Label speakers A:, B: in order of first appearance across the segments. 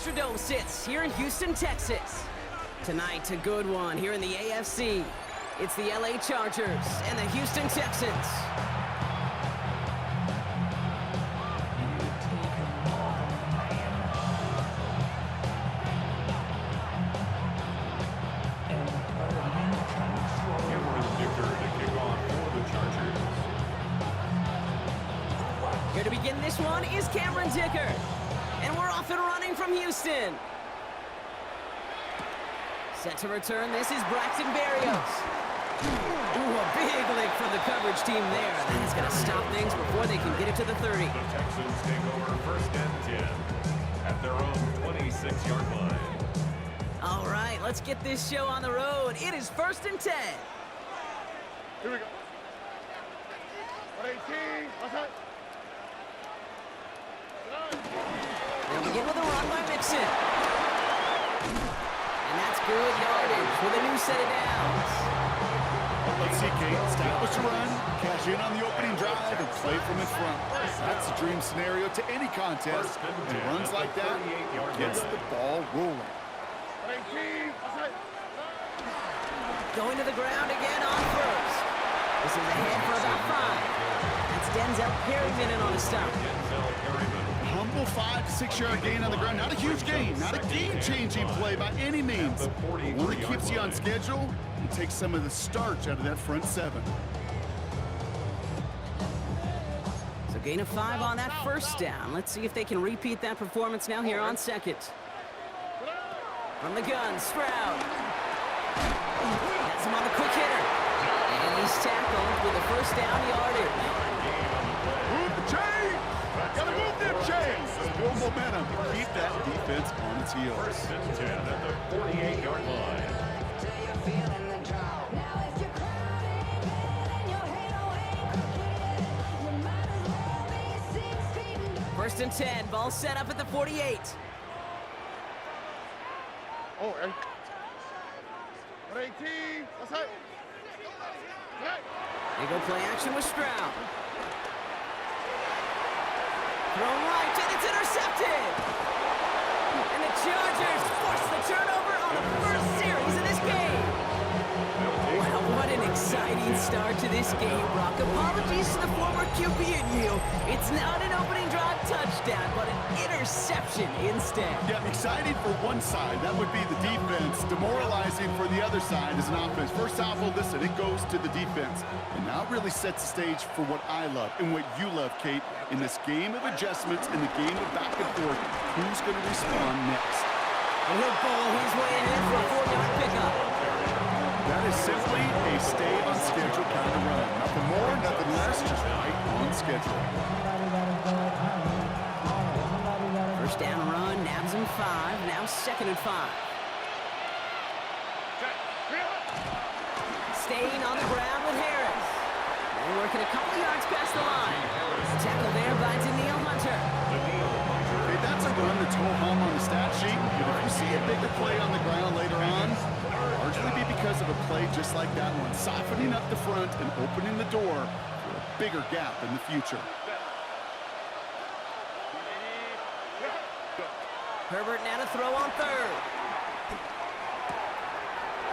A: Astrodome sits here in Houston, Texas. Tonight, a good one here in the AFC. It's the LA Chargers and the Houston Texans. Here to begin this one is Cameron Dicker. And we're off and running from Houston. Set to return, this is Braxton Berrios. Ooh, a big lick from the coverage team there. That is going to stop things before they can get it to the 30.
B: The Texans take over first and 10 at their own 26-yard line.
A: All right, let's get this show on the road. It is first and 10.
C: Here we go. 18, outside.
A: They'll begin with a run by Mixon. And that's good yardage with a new set of downs.
C: Let's see, Kate. Establish a run, cash in on the opening drive, and play from in front. That's a dream scenario to any contest. And runs like that gets the ball rolling. 18, outside.
A: Going to the ground again on first. This is ahead for about 5. That's Denzel Perryman in on the stop.
C: Humble 5 to 6 yard gain on the ground. Not a huge gain, not a game-changing play by any means. But one that keeps you on schedule and takes some of the starch out of that front 7.
A: So gain of 5 on that first down. Let's see if they can repeat that performance now here on second. From the gun, Stroud. Has him on the quick hitter. And he's tackled with a first down yardage.
C: Move the chain! Gotta move them chains! Build momentum. Keep that defense on its heels.
B: First and 10 at the 48-yard line.
A: First and 10, ball set up at the 48.
C: Oh, 18, outside.
A: They go play action with Stroud. Thrown right, and it's intercepted. And the Chargers force the turnover on the first series of this game. Wow, what an exciting start to this game, Brock. Apologies to the former QB in you. It's not an opening drive touchdown, but an interception instead.
C: Yeah, exciting for one side. That would be the defense. Demoralizing for the other side as an offense. First half, well, listen, it goes to the defense. And now it really sets the stage for what I love and what you love, Kate, in this game of adjustments, in the game of back and forth. Who's going to respond next?
A: And he'll bowl his way ahead for a 4-yard pickup.
C: That is simply a stay on schedule kind of run. Nothing more, nothing less, just right on schedule.
A: First down run, nabs him 5, now second and 5. Staying on the ground with Harris. And working a couple yards past the line. Tackle there by Daniil Hunter.
C: Okay, that's a run that's ho-hum on the stat sheet. But if you see a bigger play on the ground later on, largely be because of a play just like that one, softening up the front and opening the door for a bigger gap in the future.
A: Herbert now to throw on third.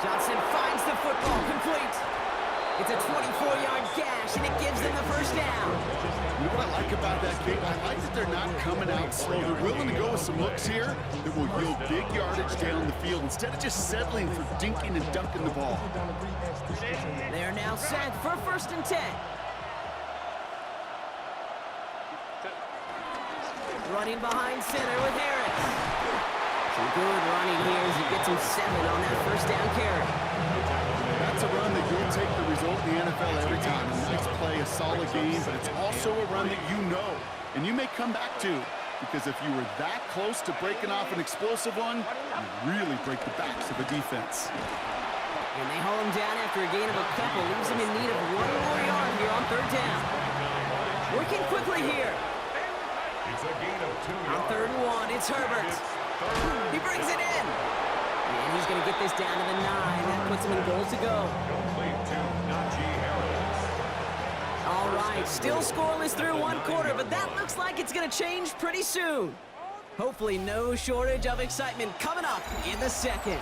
A: Johnson finds the football complete. It's a 24-yard gash, and it gives them the first down.
C: You know what I like about that, Kate? I like that they're not coming out slow. They're willing to go with some looks here that will yield big yardage down the field instead of just settling for dinking and dunking the ball.
A: They are now set for first and 10. Running behind center with Harris. Some good running here as he gets him 7 on that first down carry.
C: That's a run that you'll take the result in the NFL every time. A nice play, a solid game, but it's also a run that you know and you may come back to, because if you were that close to breaking off an explosive one, you really break the backs of a defense.
A: And they haul him down after a gain of a couple, leaves him in need of 1 more yard here on third down. Working quickly here.
B: It's a gain of 2 yards.
A: On third and 1, it's Herbert. He brings it in. And he's going to get this down to the 9. That puts him in goal to go.
B: Complete to Najee Harris.
A: All right, still scoreless through 1 quarter, but that looks like it's going to change pretty soon. Hopefully no shortage of excitement coming up in the second.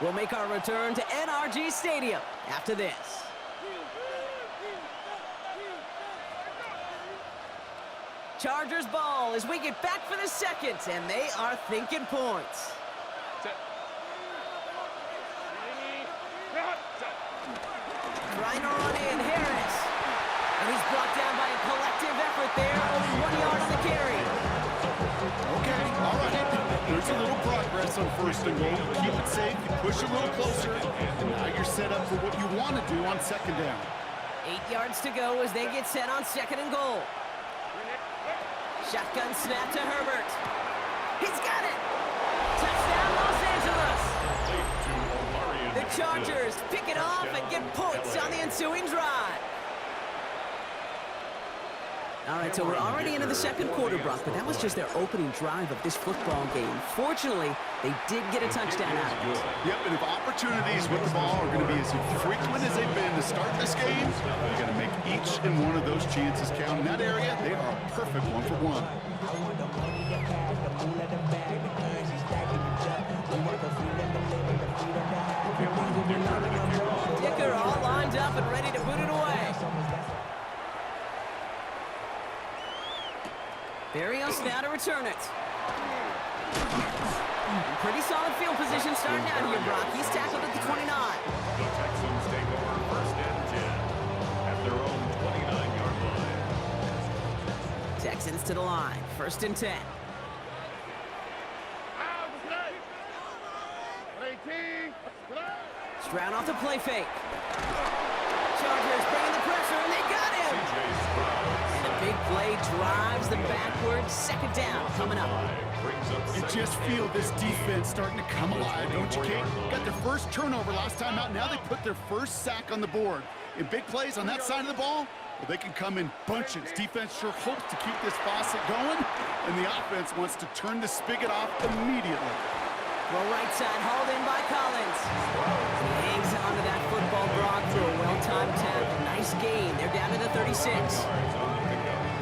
A: We'll make our return to NRG Stadium after this. Chargers ball as we get back for the second, and they are thinking points. Trying to run in, Harris. And he's brought down by a collective effort there, only 1 yard on the carry.
C: Okay, all right. There's a little progress on first and goal. Keep it safe, you push a little closer, and now you're set up for what you want to do on second down.
A: 8 yards to go as they get set on second and goal. Shotgun snap to Herbert. He's got it! Touchdown, Los Angeles! The Chargers pick it off and get points on the ensuing drive. All right, so we're already into the second quarter, Brock, but that was just their opening drive of this football game. Fortunately, they did get a touchdown out of it.
C: Yep, and if opportunities with the ball are going to be as frequent as they've been to start this game, they're going to make each and one of those chances count. In that area, they are a perfect 1-for-1.
A: Dicker all lined up and ready to boot it away. Barrios now to return it. Pretty solid field position starting out here, Brock. He's tackled at the 29.
B: The Texans take over first and 10 at their own 29-yard line.
A: Texans to the line. First and 10. Stroud off the play fake. Chargers bringing the pressure, and they got him! And a big play drives them backwards. Second down coming up.
C: You just feel this defense starting to come alive, don't you, Kate? Got their first turnover last time out. Now they put their first sack on the board. In big plays on that side of the ball, well, they can come in bunches. Defense sure hopes to keep this faucet going, and the offense wants to turn the spigot off immediately.
A: Well, right side hauled in by Collins. He hangs on to that football, Brock, for a well-timed tackle. Nice gain. They're down to the 36.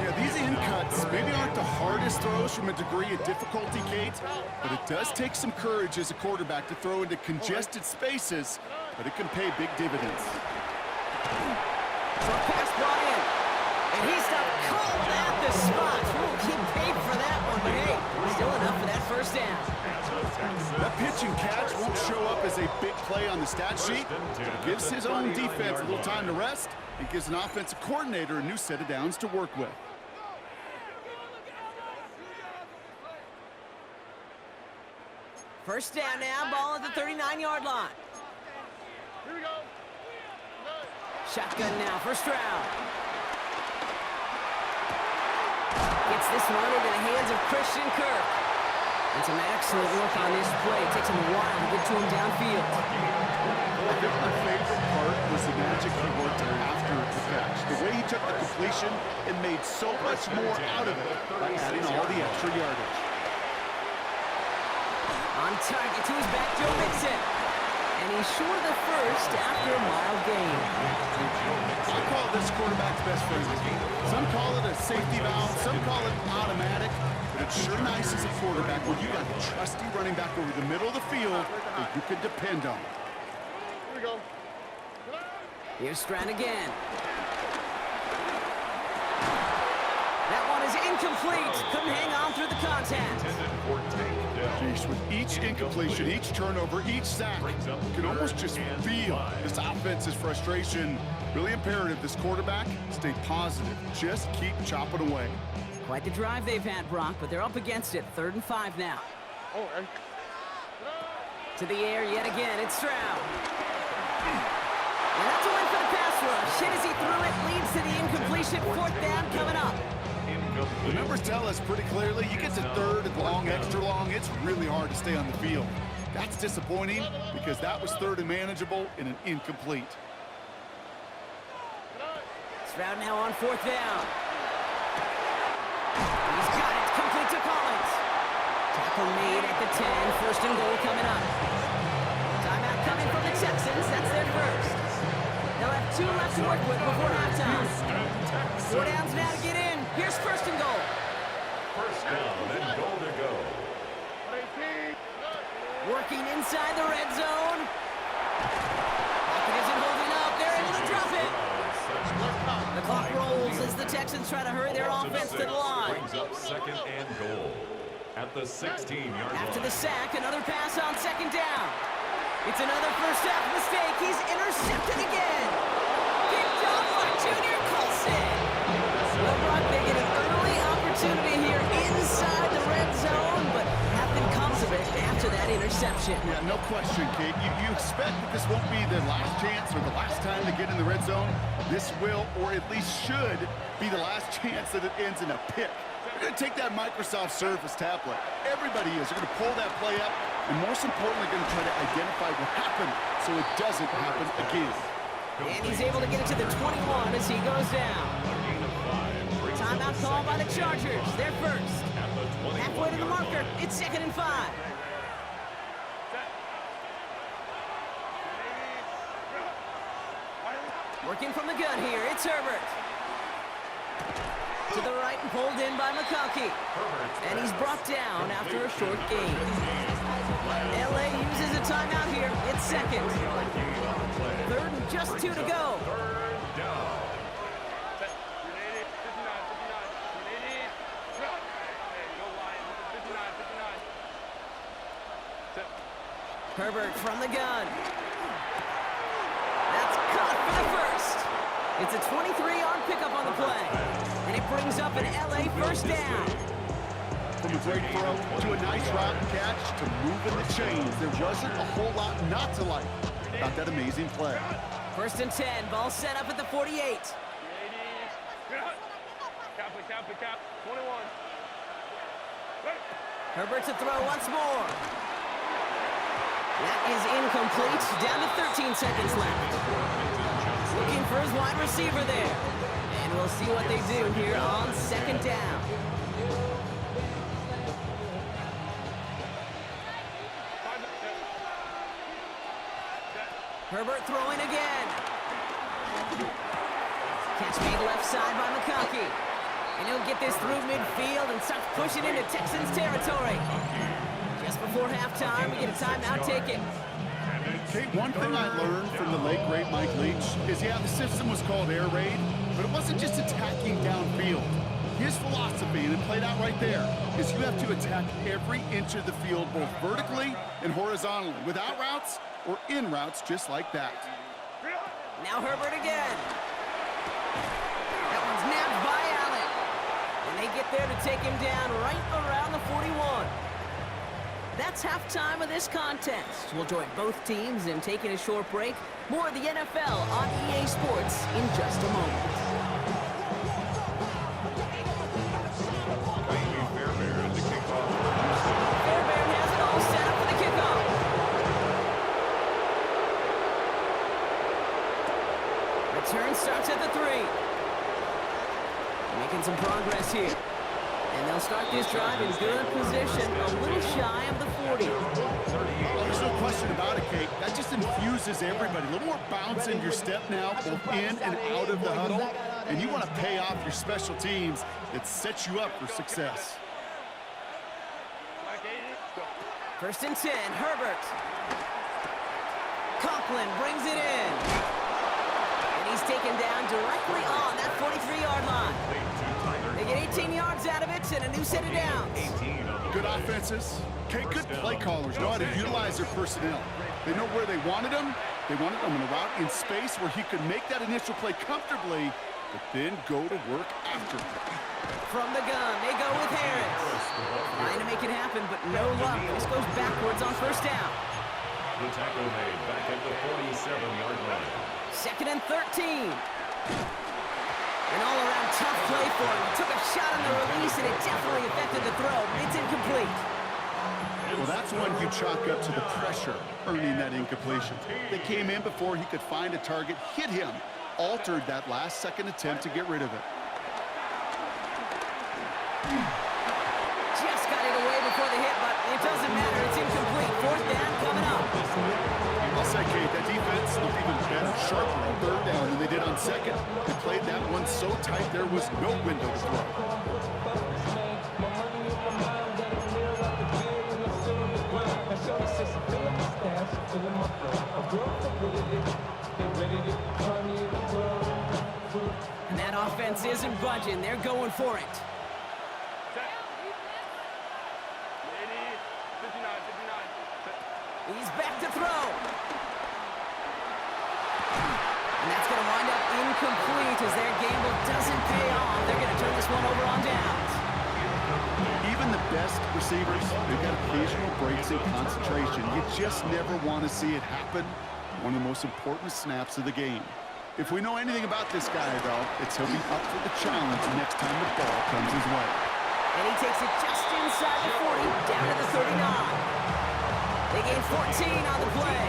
C: Yeah, these in cuts maybe aren't the hardest throws from a degree of difficulty, Kate, but it does take some courage as a quarterback to throw into congested spaces, but it can pay big dividends.
A: Short pass brought in. And he stopped cold at the spot. He paid for that one, but hey, still enough for that first down.
C: That pitch and catch won't show up as a big play on the stat sheet, but it gives his own defense a little time to rest. It gives an offensive coordinator a new set of downs to work with.
A: First down now, ball at the 39-yard line.
D: Here we go.
A: Shotgun now for Stroud. Gets this one into the hands of Christian Kirk. And some excellent work on this play. It takes him a while to get to him downfield.
C: I think my favorite part was the magic he worked after the catch. The way he took the completion and made so much more out of it by adding all the extra yardage.
A: On target to his back, Joe Mixon. And he's short of the first after a mild gain.
C: I call this quarterback's best friend. Some call it a safety valve, some call it automatic, but it's sure nice as a quarterback when you got a trusty running back over the middle of the field that you could depend on.
D: Here we go.
A: Here's Stroud again. That one is incomplete. Couldn't hang on through the contact.
C: Geez, with each incompletion, each turnover, each sack, you can almost just feel this offense's frustration. Really imperative this quarterback stay positive. Just keep chopping away.
A: Quite the drive they've had, Brock, but they're up against it. 3rd and 5 now.
D: Oh, and
A: To the air yet again. It's Stroud. And that's a win for the pass rush. Hit as he threw it, leads to the incompletion. 4th down coming up.
C: The numbers tell us pretty clearly, you get to 3rd and long, extra long, it's really hard to stay on the field. That's disappointing because that was 3rd and manageable in an incomplete.
A: Stroud now on 4th down. He's got it. Complete to Collins. Tackle made at the 10. 1st and goal coming up. Timeout coming from the Texans. That's their first. They'll have 2 left to work with before halftime. 4 downs now to get in. Here's 1st and goal.
B: first down and goal to go.
A: Working inside the red zone. Pocket isn't holding up. They're able to drop it. The clock rolls as the Texans try to hurry their offense to the line.
B: Brings up second and goal at the 16-yard line.
A: After the sack, another pass on second down. It's another first half mistake. He's intercepted again. Picked off by Junior Colson. Well, Brock, they get an early opportunity here inside the red zone, but nothing comes of it after that interception.
C: Yeah, no question, Kate. You expect that this won't be their last chance or the last time to get in the red zone. This will, or at least should, be the last chance that it ends in a pick. They're going to take that Microsoft Surface tablet. Everybody is. They're going to pull that play up, and most importantly, going to try to identify what happened so it doesn't happen again.
A: And he's able to get it to the 21 as he goes down. Timeout call by the Chargers. They're first. Halfway to the marker. It's 2nd and 5. Working from the gun here. It's Herbert. To the right and pulled in by McConkey. And he's brought down after a short gain. LA uses a timeout here. It's second. 3rd and just 2 to go. Herbert from the gun. That's caught for the first. It's a 23-yard pickup on the play. And it brings up an LA first down.
C: From a great throw to a nice route and catch to moving the chains. There wasn't a whole lot not to like about that amazing play.
A: 1st and 10. Ball set up at the 48.
D: Cap, 21.
A: Herbert to throw once more. That is incomplete. Down to 13 seconds left. Looking for his wide receiver there. And we'll see what they do here on 2nd down. Herbert throwing again. Catch made left side by McConkey. And he'll get this through midfield and start pushing into Texans territory. Just before halftime, we get a timeout taken.
C: Kate, one thing I learned from the late, great Mike Leach is, yeah, the system was called air raid, but it wasn't just attacking downfield. His philosophy, and it played out right there, is you have to attack every inch of the field, both vertically and horizontally, without routes or in routes just like that.
A: Now Herbert again. That one's nabbed by Allen. And they get there to take him down right around the 41. That's halftime of this contest. We'll join both teams in taking a short break. More of the NFL on EA Sports in just a moment.
B: Fairbairn at the kickoff.
A: Fairbairn has it all set up for the kickoff. Return starts at the 3. Making some progress here. And they'll start this drive in good position, a little shy of the 40.
C: There's no question about it, Kate. That just infuses everybody. A little more bounce in your step now, both in and out of the huddle. And you want to pay off your special teams. It sets you up for success.
A: 1st and 10, Herbert. Conklin brings it in. And he's taken down directly on that 43-yard line. They get 18 yards out of it and a new set of downs.
C: Good offenses. Kate, good play callers know how to utilize their personnel. They know where they wanted them. They wanted them in a route in space where he could make that initial play comfortably, but then go to work after.
A: From the gun, they go with Harris. Trying to make it happen, but no luck. This goes backwards on 1st down.
B: The tackle made back at the 47-yard line.
A: 2nd and 13. An all-around tough play for him. He took a shot on the release, and it definitely affected the throw, but it's incomplete.
C: Well, that's when you chalk up to the pressure earning that incompletion. They came in before he could find a target, hit him, altered that last-second attempt to get rid of it.
A: Just got it away before the hit, but it doesn't matter. It's incomplete. 4th down coming up.
C: I'll say, Kate, that defense looked even better, sharper on 3rd down than they did on 2nd. They played that one so tight there was no window to throw.
A: And that offense isn't budging. They're going for it.
D: Set. 80, 59, 59.
A: He's back to throw. And that's going to wind up incomplete as their gamble doesn't pay off. They're going to turn this one over on downs.
C: Even the best receivers, they've got occasional breaks in concentration. You just never want to see it happen. One of the most important snaps of the game. If we know anything about this guy, though, it's he'll be up for the challenge next time the ball comes his way.
A: And he takes it just inside the 40, down to the 39. They gain 14 on the play.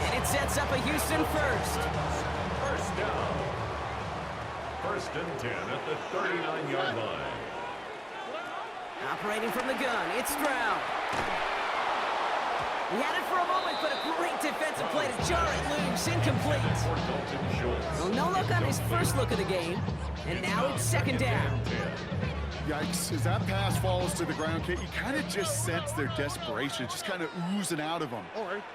A: And it sets up a Houston first.
B: First down. First and 10 at the 39-yard line.
A: Operating from the gun, it's Stroud. He had it for a moment, but a great defensive play to jar it loose, incomplete. Well, no look on his first look of the game, and now it's second down.
C: Yikes, as that pass falls to the ground, Kate, you kind of just sense their desperation. It's just kind of oozing out of them.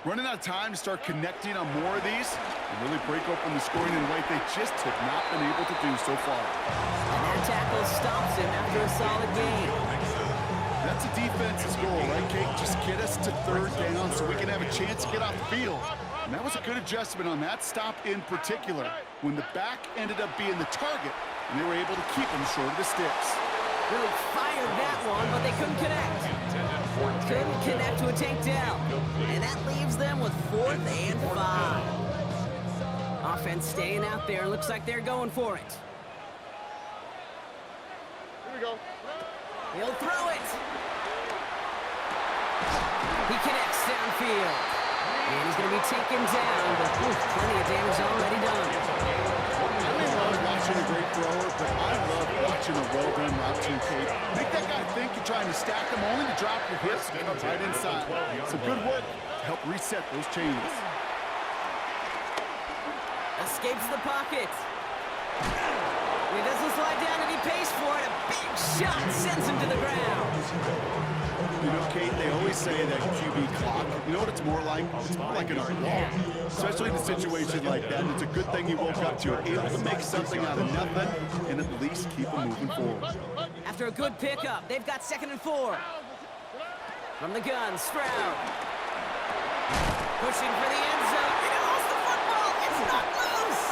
C: Running out of time to start connecting on more of these and really break open the scoring in a way they just have not been able to do so far.
A: And that tackle stops him after a solid gain.
C: That's a defense's goal, right, Kate? Just get us to third down so we can have a chance to get off the field. And that was a good adjustment on that stop in particular, when the back ended up being the target, and they were able to keep him short of the sticks.
A: Really fired that one, but they couldn't connect. Couldn't connect to a takedown. And that leaves them with 4th and 5. Offense staying out there. Looks like they're going for it.
D: Here we go.
A: He'll throw it. He connects downfield. And he's going to be taken down, but plenty of damage already done.
C: I may love watching a great thrower, but I love watching a well-done route to Kate. Make that guy think you're trying to stack him only to drop your hips and come right inside. Some good work to help reset those chains.
A: Escapes the pocket. He doesn't slide down and he pays for it. A big shot sends him to the ground.
C: You know, Kate, they always say that QB clock, you know what it's more like? It's more like an art form. Especially in a situation like that. It's a good thing you woke up to it. Able to make something out of nothing and at least keep them moving forward.
A: After a good pickup, they've got 2nd and 4. From the gun, Stroud. Pushing for the end zone. He lost the football. It's not loose.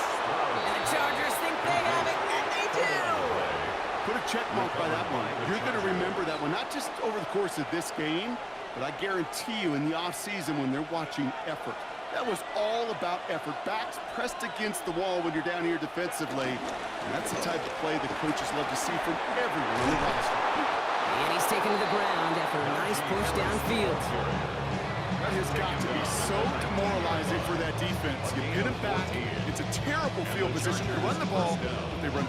A: And the Chargers think they have it, and they do.
C: Put a check mark by that one. You're going to remember that one, not just over the course of this game, but I guarantee you in the offseason when they're watching effort. That was all about effort. Backs pressed against the wall when you're down here defensively. And that's the type of play the coaches love to see from everyone on the roster.
A: And he's taken to the ground after a nice push downfield.
C: That has got to be so demoralizing for that defense. You get him back. It's a terrible field position to run the ball, but they run